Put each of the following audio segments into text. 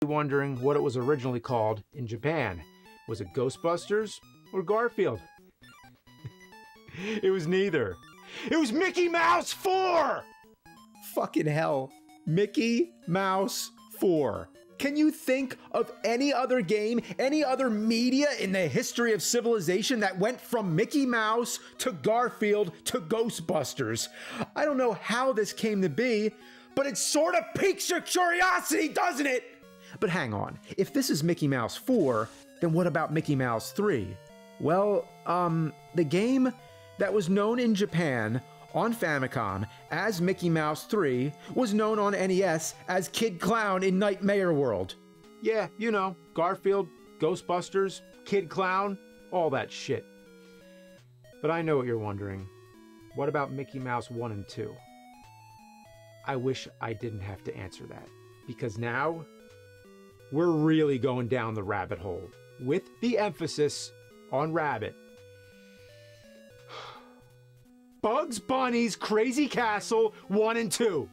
wondering what it was originally called in Japan. Was it Ghostbusters or Garfield? It was neither. It was Mickey Mouse 4! Fucking hell. Mickey Mouse 4. Can you think of any other game, any other media in the history of civilization that went from Mickey Mouse to Garfield to Ghostbusters? I don't know how this came to be, but it sort of piques your curiosity, doesn't it? But hang on, if this is Mickey Mouse 4, then what about Mickey Mouse 3? Well, the game that was known in Japan on Famicom as Mickey Mouse 3 was known on NES as Kid Clown in Nightmare World. Yeah, you know, Garfield, Ghostbusters, Kid Clown, all that shit. But I know what you're wondering. What about Mickey Mouse 1 and 2? I wish I didn't have to answer that, because now we're really going down the rabbit hole, with the emphasis on rabbit. Bugs Bunny's Crazy Castle 1 and 2.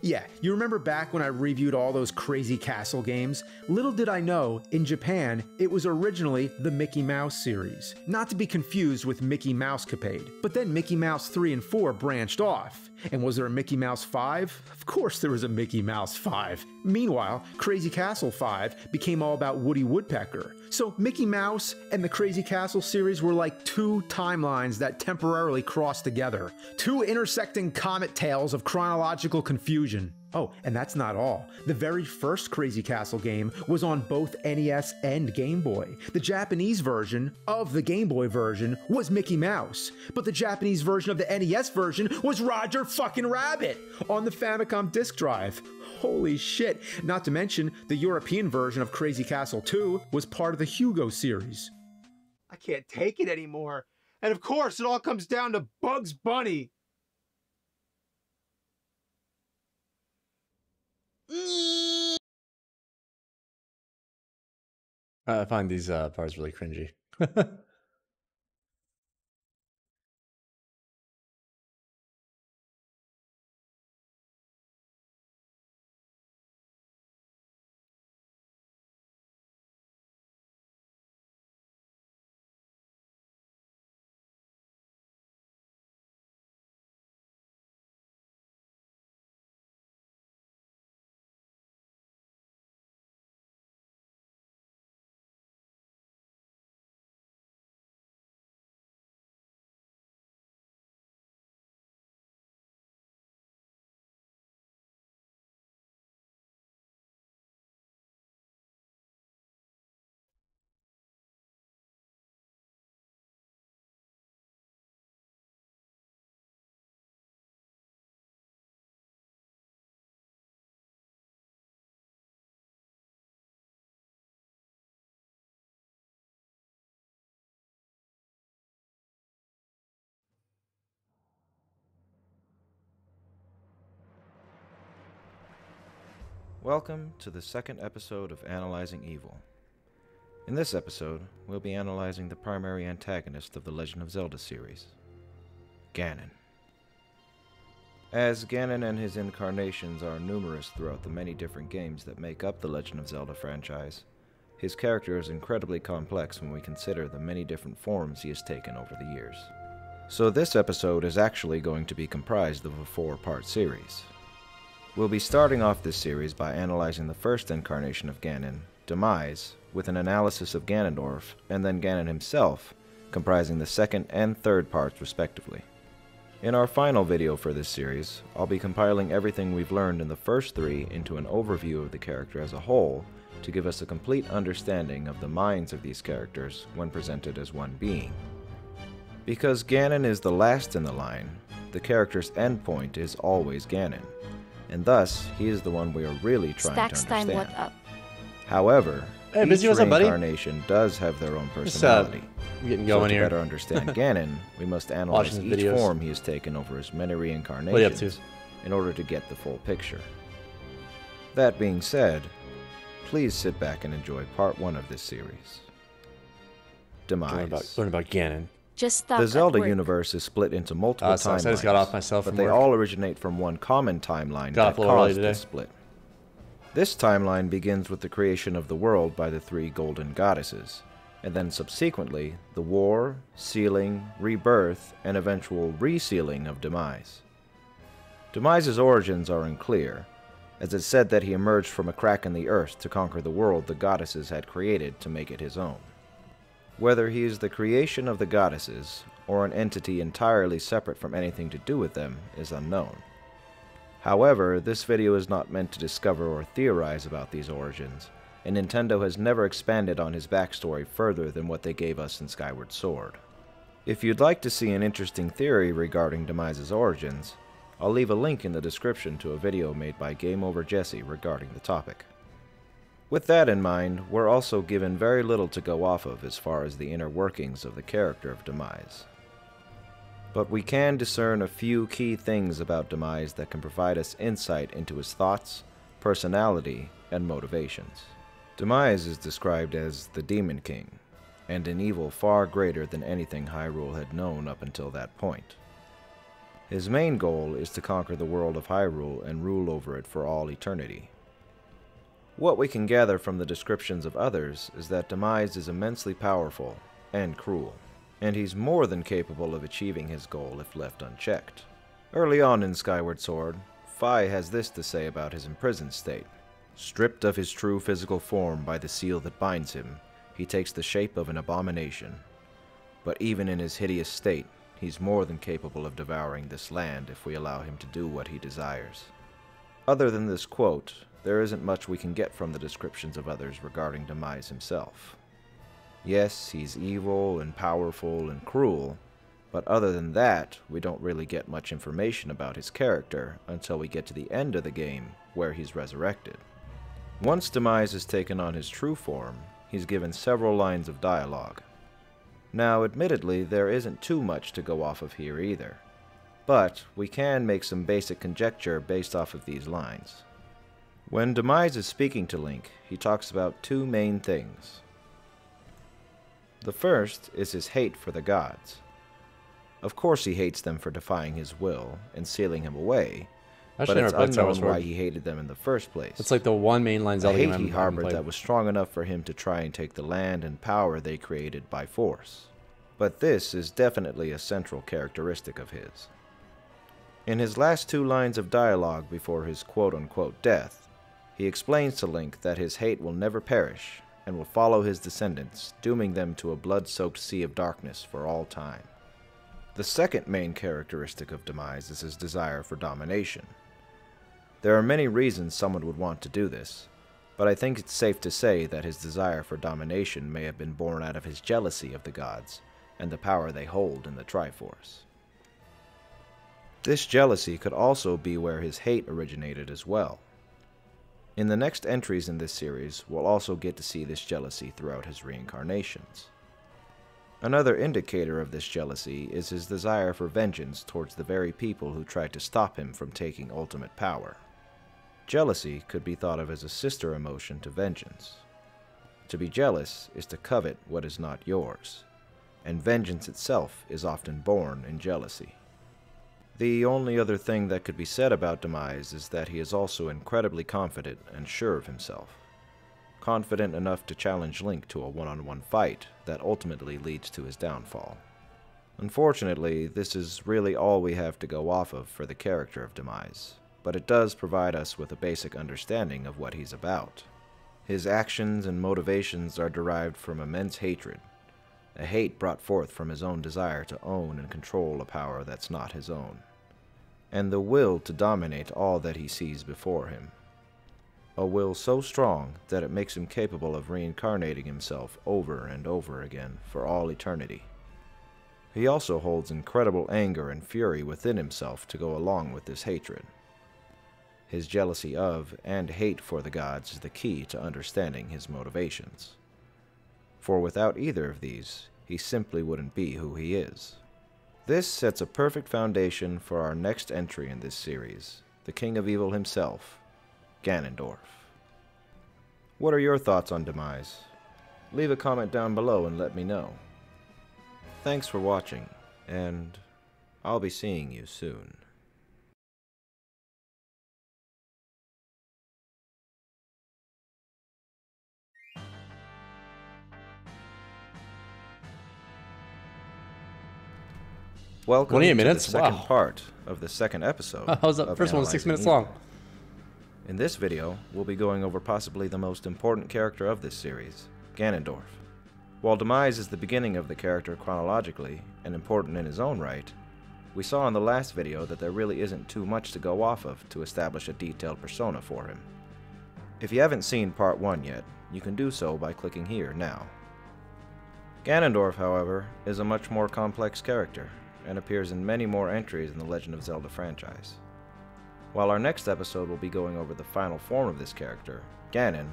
Yeah, you remember back when I reviewed all those Crazy Castle games? Little did I know, in Japan, it was originally the Mickey Mouse series, not to be confused with Mickey Mousecapade. But then Mickey Mouse 3 and 4 branched off. And was there a Mickey Mouse 5? Of course there was a Mickey Mouse 5. Meanwhile, Crazy Castle 5 became all about Woody Woodpecker. So Mickey Mouse and the Crazy Castle series were like two timelines that temporarily crossed together. Two intersecting comet tails of chronological confusion. Oh, and that's not all. The very first Crazy Castle game was on both NES and Game Boy. The Japanese version of the Game Boy version was Mickey Mouse, but the Japanese version of the NES version was Roger fucking Rabbit on the Famicom disk drive. Holy shit. Not to mention, the European version of Crazy Castle 2 was part of the Hugo series. I can't take it anymore. And of course, it all comes down to Bugs Bunny. I find these parts really cringy. Welcome to the second episode of Analyzing Evil. In this episode, we'll be analyzing the primary antagonist of the Legend of Zelda series, Ganon. As Ganon and his incarnations are numerous throughout the many different games that make up the Legend of Zelda franchise, his character is incredibly complex when we consider the many different forms he has taken over the years. So this episode is actually going to be comprised of a 4-part series. We'll be starting off this series by analyzing the first incarnation of Ganon, Demise, with an analysis of Ganondorf, and then Ganon himself, comprising the second and third parts respectively. In our final video for this series, I'll be compiling everything we've learned in the first 3 into an overview of the character as a whole, to give us a complete understanding of the minds of these characters when presented as one being. Because Ganon is the last in the line, the character's endpoint is always Ganon, and thus he is the one we are really trying to understand. Time, what up? However, Hey, Busy, each what's up, buddy? reincarnation does have their own personality. I'm getting So going to here. better understand Ganon, we must analyze Watching each the videos. form he has taken over his many What are you up reincarnations to? in order to get the full picture. That being said, please sit back and enjoy part 1 of this series. Demise. Learn about Ganon. Just stuck The at Zelda work. universe is split into multiple So I timelines, just got off myself but from they work. all originate from one common timeline Got off that a little early caused today. this split. This timeline begins with the creation of the world by the three golden goddesses, and then subsequently the war, sealing, rebirth, and eventual resealing of Demise. Demise's origins are unclear, as it's said that he emerged from a crack in the earth to conquer the world the goddesses had created to make it his own. Whether he is the creation of the goddesses, or an entity entirely separate from anything to do with them, is unknown. However, this video is not meant to discover or theorize about these origins, and Nintendo has never expanded on his backstory further than what they gave us in Skyward Sword. If you'd like to see an interesting theory regarding Demise's origins, I'll leave a link in the description to a video made by Game Over Jesse regarding the topic. With that in mind, we're also given very little to go off of as far as the inner workings of the character of Demise. But we can discern a few key things about Demise that can provide us insight into his thoughts, personality, and motivations. Demise is described as the Demon King, and an evil far greater than anything Hyrule had known up until that point. His main goal is to conquer the world of Hyrule and rule over it for all eternity. What we can gather from the descriptions of others is that Demise is immensely powerful and cruel, and he's more than capable of achieving his goal if left unchecked. Early on in Skyward Sword, Fi has this to say about his imprisoned state. Stripped of his true physical form by the seal that binds him, he takes the shape of an abomination. But even in his hideous state, he's more than capable of devouring this land if we allow him to do what he desires. Other than this quote, there isn't much we can get from the descriptions of others regarding Demise himself. Yes, he's evil and powerful and cruel, but other than that, we don't really get much information about his character until we get to the end of the game, where he's resurrected. Once Demise has taken on his true form, he's given several lines of dialogue. Now, admittedly, there isn't too much to go off of here either, but we can make some basic conjecture based off of these lines. When Demise is speaking to Link, he talks about two main things. The first is his hate for the gods. Of course he hates them for defying his will and sealing him away, but it's unknown why he hated them in the first place. It's like the one mainline Zelda game hate he harbored that was strong enough for him to try and take the land and power they created by force. But this is definitely a central characteristic of his. In his last two lines of dialogue before his quote-unquote death, he explains to Link that his hate will never perish and will follow his descendants, dooming them to a blood-soaked sea of darkness for all time. The second main characteristic of Demise is his desire for domination. There are many reasons someone would want to do this, but I think it's safe to say that his desire for domination may have been born out of his jealousy of the gods and the power they hold in the Triforce. This jealousy could also be where his hate originated as well. In the next entries in this series, we'll also get to see this jealousy throughout his reincarnations. Another indicator of this jealousy is his desire for vengeance towards the very people who tried to stop him from taking ultimate power. Jealousy could be thought of as a sister emotion to vengeance. To be jealous is to covet what is not yours, and vengeance itself is often born in jealousy. The only other thing that could be said about Demise is that he is also incredibly confident and sure of himself. Confident enough to challenge Link to a one-on-one fight that ultimately leads to his downfall. Unfortunately, this is really all we have to go off of for the character of Demise, but it does provide us with a basic understanding of what he's about. His actions and motivations are derived from immense hatred, a hate brought forth from his own desire to own and control a power that's not his own, and the will to dominate all that he sees before him. A will so strong that it makes him capable of reincarnating himself over and over again for all eternity. He also holds incredible anger and fury within himself to go along with this hatred. His jealousy of and hate for the gods is the key to understanding his motivations. For without either of these, he simply wouldn't be who he is. This sets a perfect foundation for our next entry in this series, the King of Evil himself, Ganondorf. What are your thoughts on Demise? Leave a comment down below and let me know. Thanks for watching, and I'll be seeing you soon. Welcome 28 to minutes? the second Wow. part of the second episode. How's that of first one was 6 Analyzing minutes long? Evil. In this video, we'll be going over possibly the most important character of this series, Ganondorf. While Demise is the beginning of the character chronologically, and important in his own right, we saw in the last video that there really isn't too much to go off of to establish a detailed persona for him. If you haven't seen part 1 yet, you can do so by clicking here now. Ganondorf, however, is a much more complex character, and appears in many more entries in the Legend of Zelda franchise. While our next episode will be going over the final form of this character, Ganon,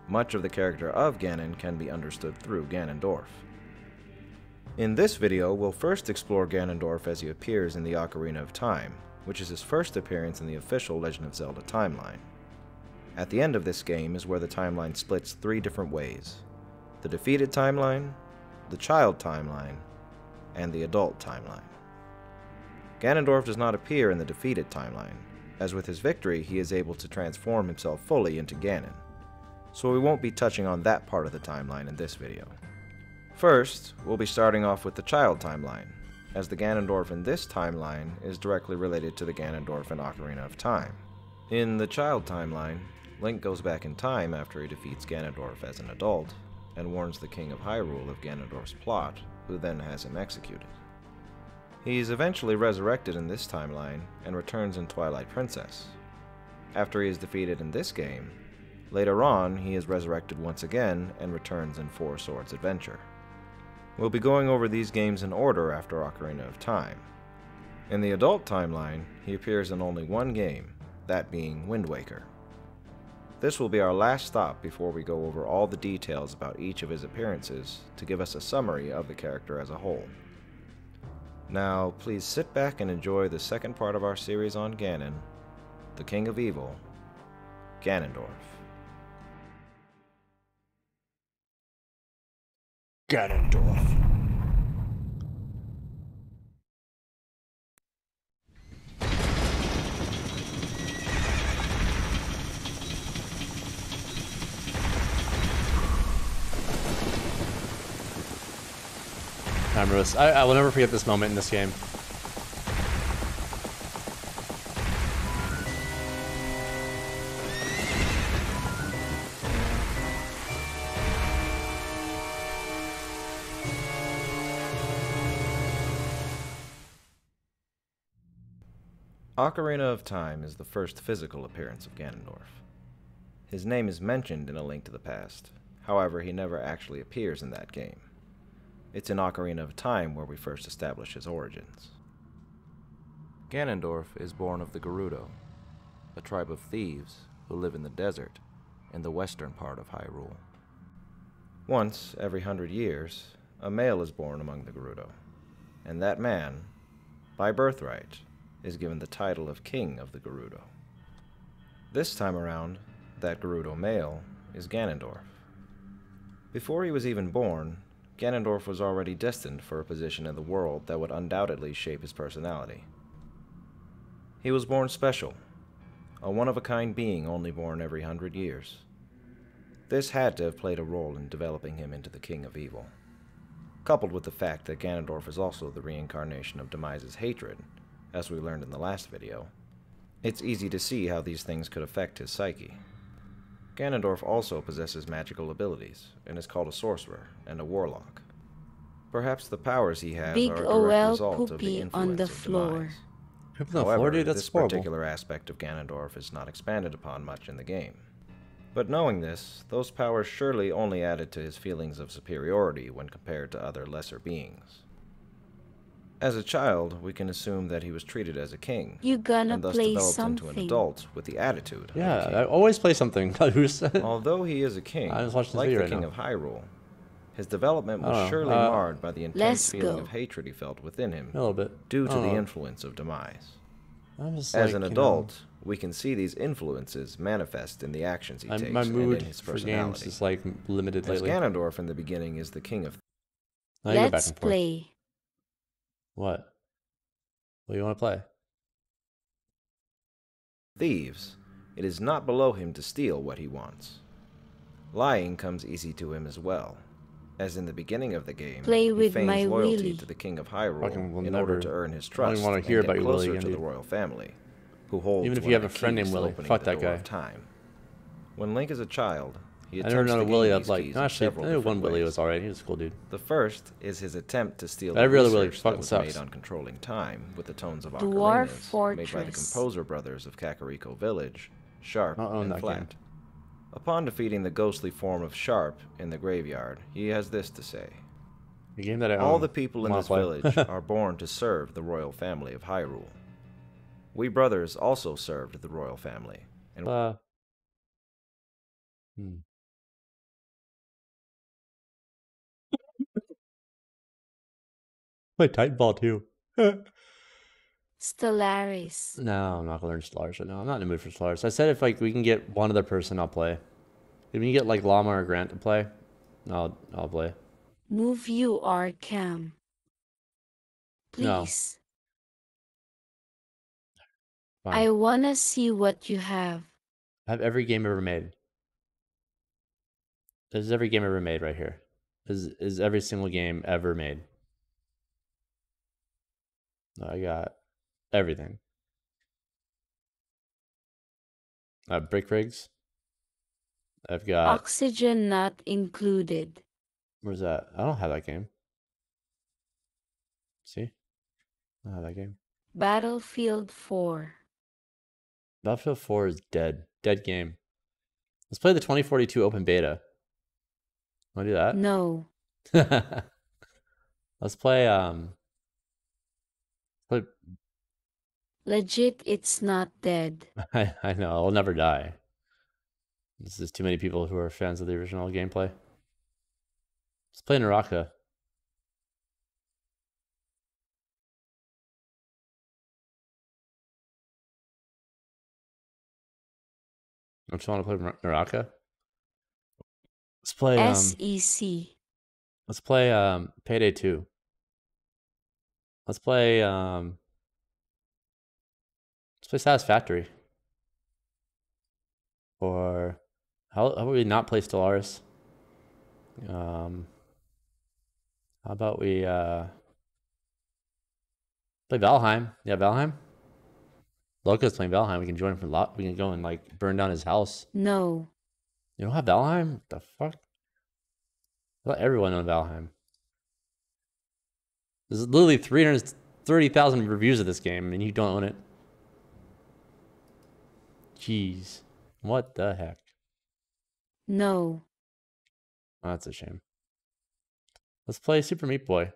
much of the character of Ganon can be understood through Ganondorf. In this video, we'll first explore Ganondorf as he appears in the Ocarina of Time, which is his first appearance in the official Legend of Zelda timeline. At the end of this game is where the timeline splits 3 different ways: the defeated timeline, the child timeline, and the adult timeline. Ganondorf does not appear in the defeated timeline, as with his victory he is able to transform himself fully into Ganon, so we won't be touching on that part of the timeline in this video. First, we'll be starting off with the child timeline, as the Ganondorf in this timeline is directly related to the Ganondorf in Ocarina of Time. In the child timeline, Link goes back in time after he defeats Ganondorf as an adult, and warns the King of Hyrule of Ganondorf's plot, who then has him executed. He is eventually resurrected in this timeline, and returns in Twilight Princess. After he is defeated in this game, later on he is resurrected once again and returns in Four Swords Adventure. We'll be going over these games in order after Ocarina of Time. In the adult timeline, he appears in only one game, that being Wind Waker. This will be our last stop before we go over all the details about each of his appearances to give us a summary of the character as a whole. Now, please sit back and enjoy the second part of our series on Ganon, the King of Evil, Ganondorf. Ganondorf. I remember this. I will never forget this moment in this game. Ocarina of Time is the first physical appearance of Ganondorf. His name is mentioned in A Link to the Past, however he never actually appears in that game. It's in Ocarina of Time where we first establish his origins. Ganondorf is born of the Gerudo, a tribe of thieves who live in the desert in the western part of Hyrule. Once every 100 years, a male is born among the Gerudo, and that man, by birthright, is given the title of King of the Gerudo. This time around, that Gerudo male is Ganondorf. Before he was even born, Ganondorf was already destined for a position in the world that would undoubtedly shape his personality. He was born special, a one-of-a-kind being only born every 100 years. This had to have played a role in developing him into the King of Evil. Coupled with the fact that Ganondorf is also the reincarnation of Demise's hatred, as we learned in the last video, it's easy to see how these things could affect his psyche. Ganondorf also possesses magical abilities, and is called a sorcerer and a warlock. Perhaps the powers he has Big are a direct OL result of the poopy influence on the of floor. Demise. People on the However, floor, dude, that's this horrible. particular aspect of Ganondorf is not expanded upon much in the game. But knowing this, those powers surely only added to his feelings of superiority when compared to other lesser beings. As a child, we can assume that he was treated as a king, You gonna and thus play developed into an something. adult with the attitude of a Yeah, king. I always play something. Who's Although he is a king, I was watching this like video the right King now. of Hyrule, his development I don't was know, surely marred by the intense let's feeling go. of hatred he felt within him a little bit due to I don't the know. influence of Demise. I'm just As like, an you know, adult, we can see these influences manifest in the actions he takes my and mood in his for games personality. is like limited As lately. Ganondorf in the beginning is the king of Now you go back Let's and forth. play. What? What do you want to play? thieves, it is not below him to steal what he wants. Lying comes easy to him as well, As in the beginning of the game, Play he with feigns my loyalty Willy. to the King of Fucking Hyrule will in order never- to earn his I don't trust even wanna and hear get about your Willy closer again, to the dude. royal family, who holds Even if one you of have the a friend keys named to Willy, opening fuck the that door guy. of time. When Link is a child, he I never attempts known to a Willy gain that these like. keys No, in actually, several I knew one different Willy ways. was alright. He was a cool dude. The first is his attempt to steal the Every other Willy research fucking that was sucks. made on controlling time with the tones of Dwarf ocarinas made by the Fortress. composer brothers of Kakariko Village, Sharp I own and that Flat. game. Upon defeating the ghostly form of Sharp in the graveyard, he has this to say: The game that I own. all the people in wanna this play. village are born to serve the royal family of Hyrule. We brothers also served the royal family, and Hmm. Play Titanfall too. Stellaris. No, I'm not gonna learn Stellaris right now. I'm not in the mood for Stellaris. I said if like we can get one other person, I'll play. If we can get like Llama or Grant to play, I'll play. Move you are Cam. No. Please. Fine. I wanna see what you have. I have every game ever made. This is every game ever made right here. This is every single game ever made. I got everything. I have Brick Rigs. I've got. Oxygen not included. Where's that? I don't have that game. See? I don't have that game. Battlefield 4. Battlefield 4 is dead. Dead game. Let's play the 2042 open beta. Want to do that? No. Let's play Legit, it's not dead. I know, I'll never die. This is too many people who are fans of the original gameplay. Let's play Naraka. Don't you want to play Naraka? Let's play SEC. let's play Payday 2. Let's play Satisfactory. Or how about we not play Stellaris? How about we play Valheim? Yeah, Valheim. Loco's playing Valheim. We can join him for lot. We can go and like burn down his house. No. You don't have Valheim? What the fuck? I thought everyone owned Valheim. There's literally 330,000 reviews of this game, and you don't own it. Jeez. What the heck? No. Oh, that's a shame. Let's play Super Meat Boy.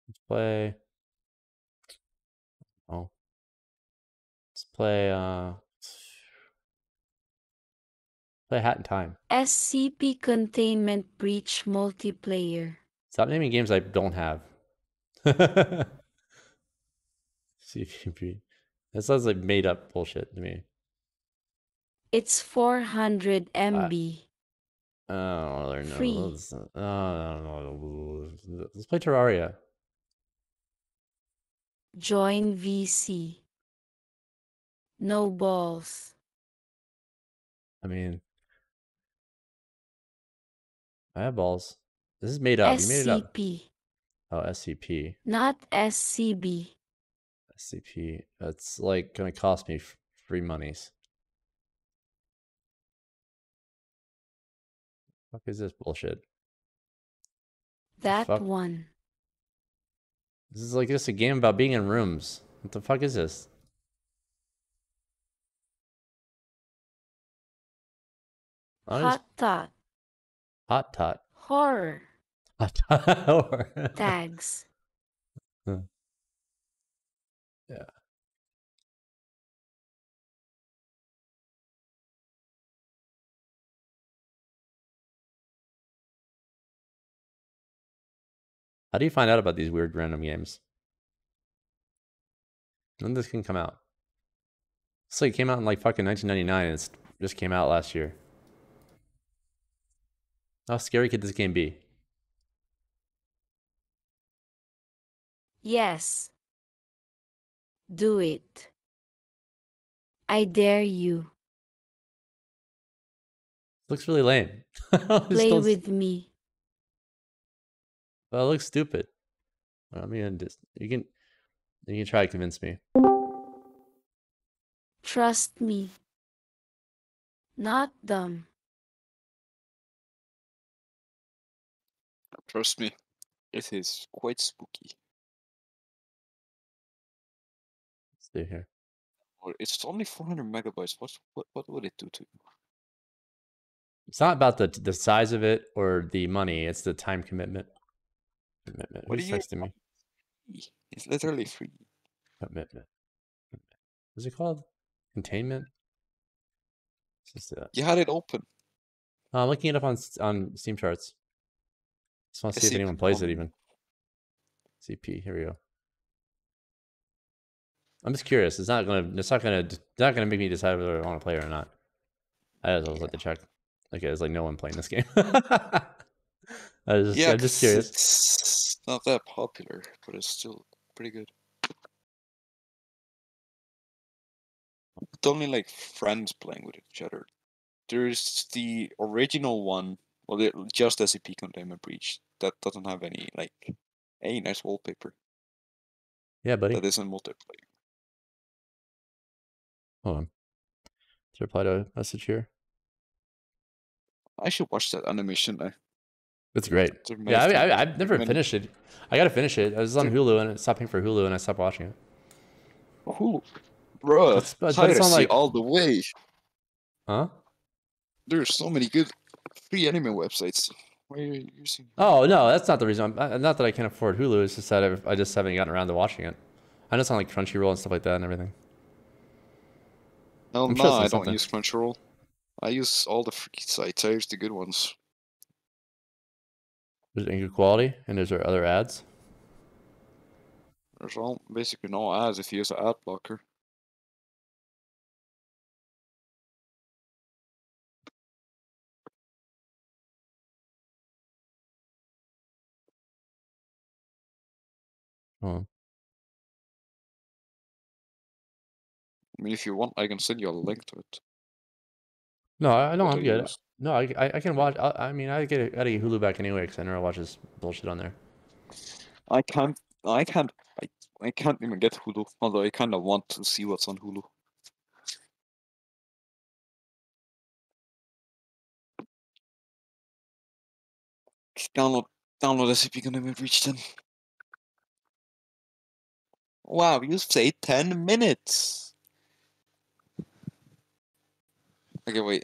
Let's play... Oh. Let's play Hat in Time. SCP Containment Breach Multiplayer. Stop naming games I don't have. CPP. That sounds like made up bullshit to me. It's 400 MB. I don't really know. Free. Let's play Terraria. Join VC. No balls. I mean, I have balls. This is made up. You made it up. SCP. Oh, SCP. Not SCB. SCP. That's like gonna cost me free monies. What is this bullshit? That Fuck. one. This is like just a game about being in rooms. What the fuck is this? Hot Tot. Hot Tot. Horror. Hot Tot. Tags. Yeah. How do you find out about these weird random games? When this can come out? It's like it came out in like fucking 1999 and it just came out last year. How scary could this game be? Yes. Do it. I dare you. Looks really lame. Play with me. Well, it looks stupid. I mean, you can try to convince me. Trust me. Not dumb. Trust me, it is quite spooky. Let's see here. Or it's only 400 megabytes. What would it do to you? It's not about the size of it or the money. It's the time commitment. What Who's do you? texting me? It's literally free. Commitment. What's it called? Containment. Just, You had it open. I'm looking it up on Steam charts. Just want to see if anyone plays it even. CP. Here we go. I'm just curious. It's not gonna make me decide whether I want to play it or not. I just like to check. Okay, there's like no one playing this game. I'm just curious. It's not that popular, but it's still pretty good. It's only like friends playing with each other. There's the original one, well, just SCP Containment Breach, that doesn't have any like, hey, nice wallpaper. Yeah, buddy. That isn't multiplayer. Hold on. To reply to a message here. I should watch that animation. It's great. Yeah, I've never finished it. I gotta finish it. I was on Hulu and it stopped paying for Hulu and I stopped watching it. Hulu, bruh, But it's on like all the way. Huh? There's so many good free anime websites. Why are you using? Oh no, that's not the reason. Not that I can't afford Hulu. It's just that I just haven't gotten around to watching it. I know it's on like Crunchyroll and stuff like that and everything. No, I don't use Crunchyroll. I use all the free sites. I use the good ones. Is it in good quality? And is there other ads? There's basically no ads if you use an ad blocker. Oh. I mean, if you want, I can send you a link to it. No, I don't. I'm good. No, I can watch. I mean, I gotta get Hulu back anyway because I never watch this bullshit on there. I can't even get Hulu. Although I kind of want to see what's on Hulu. Download SCP Containment Breach then. Wow, you say 10 minutes. Okay, wait.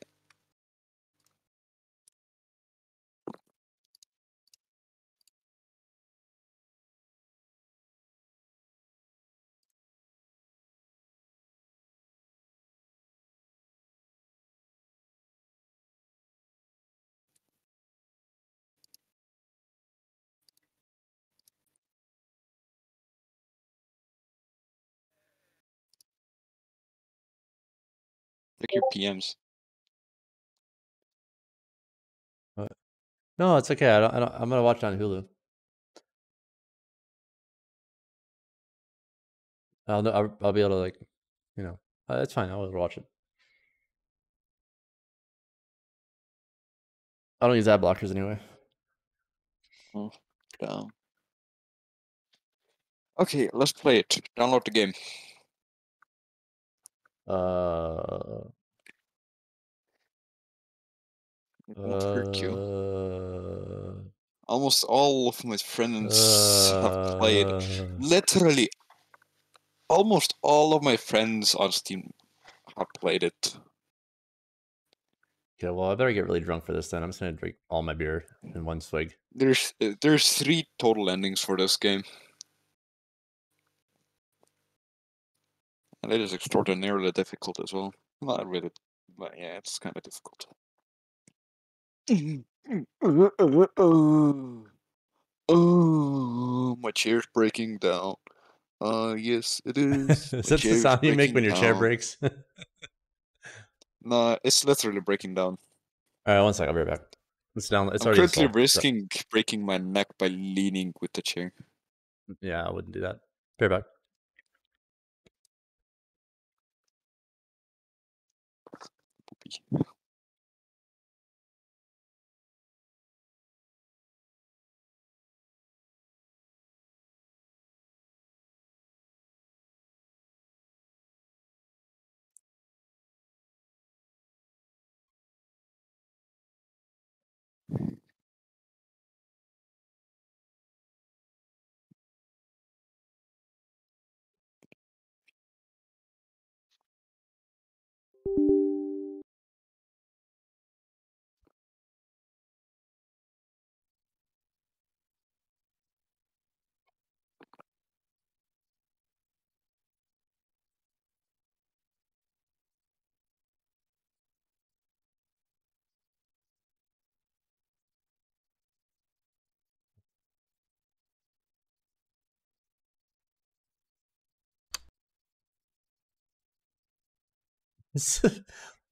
Check your PMs. What? No, it's okay. I'm gonna watch it on Hulu. I'll be able to like, you know, it's fine. I'll watch it. I don't use ad blockers anyway. Oh, down. Okay, let's play it. Download the game. It won't hurt you. Almost all of my friends have played. Literally, almost all of my friends on Steam have played it. Okay, well, I better get really drunk for this then. I'm just gonna drink all my beer in one swig. There's 3 total endings for this game. And it is extraordinarily difficult as well. Not really, but yeah, it's kind of difficult. Oh, my chair's breaking down. Yes, it is. Is that the sound you make when your chair breaks? No, it's literally breaking down. All right, 1 second. I'll be right back. It's down. It's I'm already currently installed. risking breaking my neck by leaning with the chair. Yeah, I wouldn't do that. Be right back.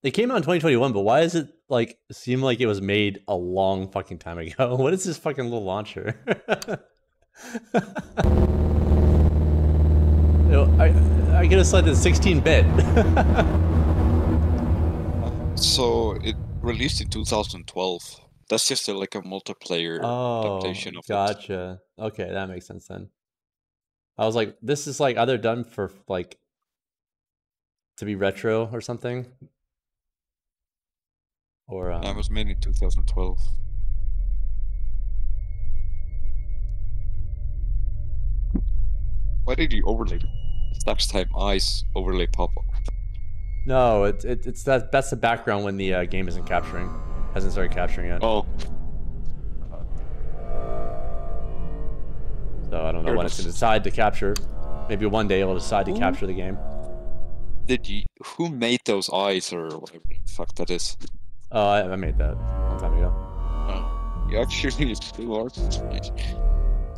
It came out in 2021, but why does it like seem like it was made a long fucking time ago? What is this fucking little launcher? I get a slide that's 16-bit. So it released in 2012. That's just like a multiplayer adaptation of it. Gotcha. Okay, that makes sense then. I was like, this is like either done for like to be retro or something, or It was made in 2012. Why did you overlay Stack's Time Eyes overlay pop-up? no, it's that's the background when the game isn't capturing, hasn't started capturing yet. Oh. So I don't know when it's gonna decide to capture. Maybe one day it'll decide to capture the game. Who made those eyes or whatever the fuck that is? Oh, I made that a long time ago. Oh, you actually do art.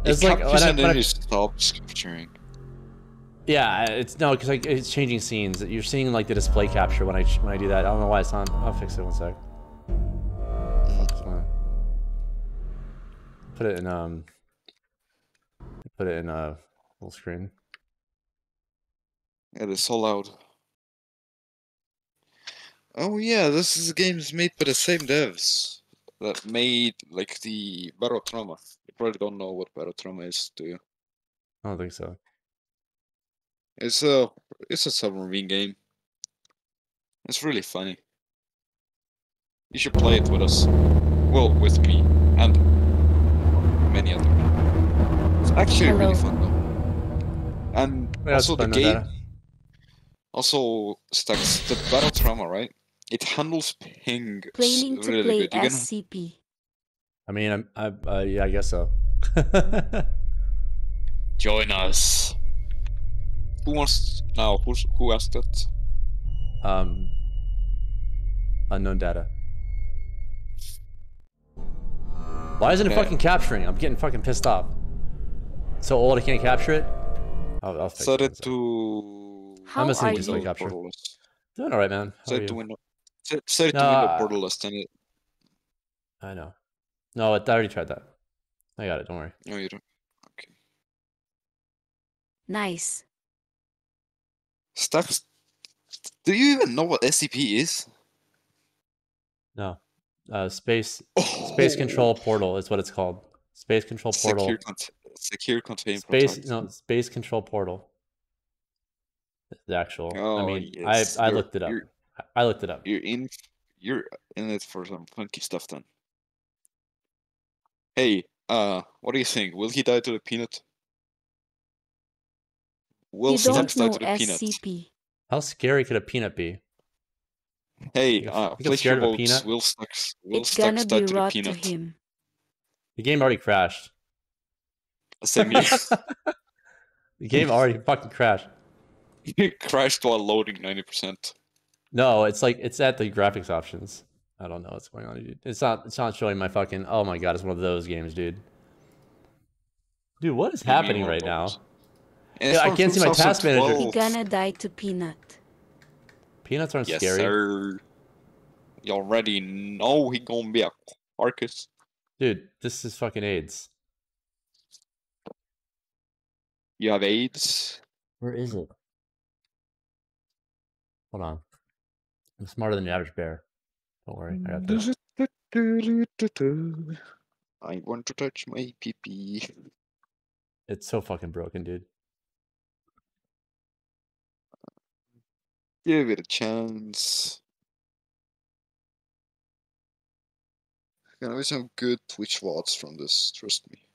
It's like when it stops capturing. Yeah, it's no, because like it's changing scenes. You're seeing like the display capture when I do that. I don't know why it's on. I'll fix it one sec. Put it in full screen. Yeah, it's so loud. Oh yeah, this is a game made by the same devs that made like the Barotrauma. You probably don't know what Barotrauma is, do you? I don't think so. It's a submarine game. It's really funny. You should play it with us. Well, with me and many other people. It's actually really fun though. And also the game. Also, Stacks, the Barotrauma, right? It handles ping Planning to really play good. SCP. I mean, yeah, I guess so. Join us. Who wants now? Who asked it? Unknown data. Why isn't it fucking capturing? I'm getting fucking pissed off. It's so old I can't capture it. I'll fix Set it. it to. I'm missing display capture. Doing all right, man. Set it to window. Set it to window borderless. Then it. I know. No, I already tried that. I got it. Don't worry. No, you don't. Okay. Nice. Stacks. Do you even know what SCP is? No. Space Control Portal is what it's called. Space Control Portal. Secure containment. Space Control Portal. The actual. Oh, I mean, yes. I looked it up. I looked it up. You're in it for some funky stuff then. Hey, what do you think? Will he die to the peanut? You don't know SCP. How scary could a peanut be? Hey, place your votes. Will Stacks die to the peanut? To him. The game already crashed. Same here. The game already fucking crashed. It crashed while loading 90%. No, it's like it's at the graphics options. I don't know what's going on, dude. It's not showing my fucking. Oh my god, it's one of those games, dude. Dude, what is happening right now? Yeah, I can't see my task manager. He gonna die to peanut. Peanuts aren't yes, scary. Sir. You already know he gonna be a carcass. Dude, this is fucking AIDS. You have AIDS? Where is it? Hold on. I'm smarter than the average bear. Don't worry, I got this. I want to touch my pee-pee. It's so fucking broken, dude. Give it a chance. Gonna be some good Twitch VODs from this, trust me.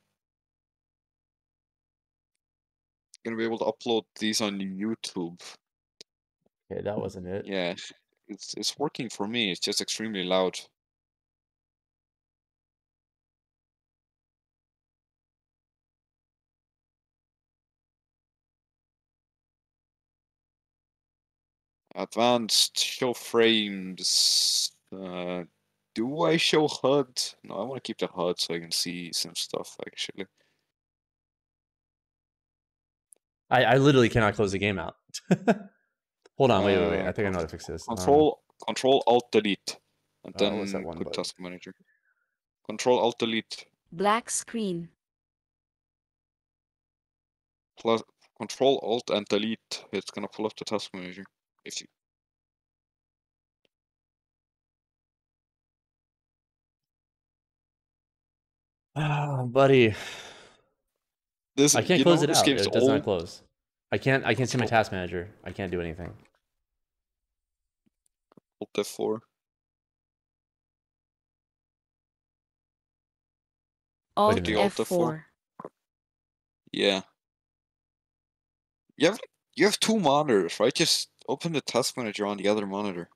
Gonna be able to upload these on YouTube. Okay, that wasn't it. Yeah, it's working for me. It's just extremely loud. Advanced show frames. Do I show HUD? No, I want to keep the HUD so I can see some stuff actually. I literally cannot close the game out. Hold on, wait. I think I know how to fix this. Control Alt Delete, and what's that then one put button? Task Manager. Control Alt Delete. Black screen. Plus Control Alt and Delete. It's gonna pull up the Task Manager. If you Buddy, this, I can't you close know, it this out. game's It does not old. close. I can't see my task manager. I can't do anything. Alt F4. Alt minute. Alt F4. Yeah. You have two monitors, right? Just open the Task Manager on the other monitor.